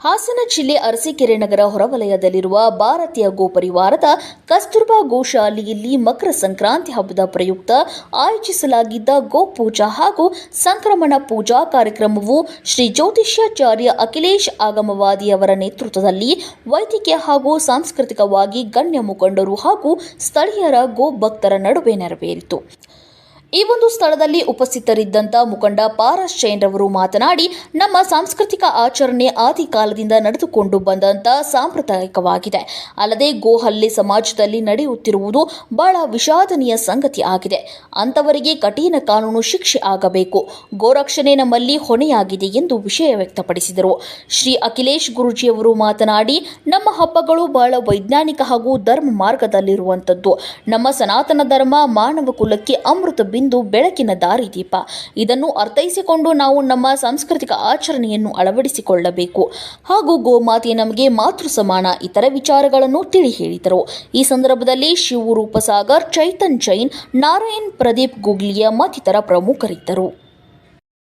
ಹಾಸನ ಜಿಲ್ಲೆ ಅರಸೀಕೆರೆ ನಗರ ಹೊರವಲಯದಲ್ಲಿರುವ ಭಾರತೀಯ ಗೋಪರಿವಾರದ ಕಸ್ತೂರ್ಬಾ ಗೋಶಾಲೆಯಲ್ಲಿ ಮಕರ ಸಂಕ್ರಾಂತಿ ಹಬ್ಬದ ಪ್ರಯುಕ್ತ ಆಯೋಜಿಸಲಾಗಿದ್ದ ಗೋಪೂಜಾ ಹಾಗೂ ಸಂಕ್ರಮಣ ಪೂಜಾ ಕಾರ್ಯಕ್ರಮವು ಶ್ರೀ ಜ್ಯೋತಿಷ್ಯಾಚಾರ್ಯ ಅಖಿಲೇಶ್ ಆಗಮವಾದಿಯವರ ನೇತೃತ್ವದಲ್ಲಿ ವೈದ್ಯಕೀಯ ಹಾಗೂ ಸಾಂಸ್ಕೃತಿಕವಾಗಿ ಗಣ್ಯ ಮುಖಂಡರು ಹಾಗೂ ಸ್ಥಳೀಯರ ಗೋ ಭಕ್ತರ ನಡುವೆ ನೆರವೇರಿತು. ಈ ಒಂದು ಸ್ಥಳದಲ್ಲಿ ಉಪಸ್ಥಿತರಿದ್ದಂಥ ಮುಖಂಡ ಪಾರಸ್ ಜೈನ್ ರವರು ಮಾತನಾಡಿ, ನಮ್ಮ ಸಾಂಸ್ಕೃತಿಕ ಆಚರಣೆ ಆದಿ ಕಾಲದಿಂದ ನಡೆದುಕೊಂಡು ಬಂದಂಥ ಸಾಂಪ್ರದಾಯಿಕವಾಗಿದೆ. ಅಲ್ಲದೆ ಗೋಹಲ್ಲೆ ಸಮಾಜದಲ್ಲಿ ನಡೆಯುತ್ತಿರುವುದು ಬಹಳ ವಿಷಾದನೀಯ ಸಂಗತಿ ಆಗಿದೆ. ಅಂಥವರಿಗೆ ಕಠಿಣ ಕಾನೂನು ಶಿಕ್ಷೆ ಆಗಬೇಕು. ಗೋರಕ್ಷಣೆ ನಮ್ಮಲ್ಲಿ ಹೊಣೆಯಾಗಿದೆ ಎಂದು ವಿಷಯ ವ್ಯಕ್ತಪಡಿಸಿದರು. ಶ್ರೀ ಅಖಿಲೇಶ್ ಗುರೂಜಿಯವರು ಮಾತನಾಡಿ, ನಮ್ಮ ಹಬ್ಬಗಳು ಬಹಳ ವೈಜ್ಞಾನಿಕ ಹಾಗೂ ಧರ್ಮ ಮಾರ್ಗದಲ್ಲಿರುವಂಥದ್ದು. ನಮ್ಮ ಸನಾತನ ಧರ್ಮ ಮಾನವ ಕುಲಕ್ಕೆ ಅಮೃತ ಬೆಳಕಿನ ದಾರಿದೀಪ. ಇದನ್ನು ಅರ್ಥೈಸಿಕೊಂಡು ನಾವು ನಮ್ಮ ಸಾಂಸ್ಕೃತಿಕ ಆಚರಣೆಯನ್ನು ಅಳವಡಿಸಿಕೊಳ್ಳಬೇಕು ಹಾಗೂ ಗೋಮಾತೆ ನಮಗೆ ಮಾತೃ ಸಮಾನ ಇತರ ವಿಚಾರಗಳನ್ನು ತಿಳಿ ಹೇಳಿದರು. ಈ ಸಂದರ್ಭದಲ್ಲಿ ಶಿವರೂಪ ಸಾಗರ್, ಚೈತನ್ ಜೈನ್, ನಾರಾಯಣ್, ಪ್ರದೀಪ್ ಗುಗ್ಲಿಯ ಮತ್ತಿತರ ಪ್ರಮುಖರಿದ್ದರು.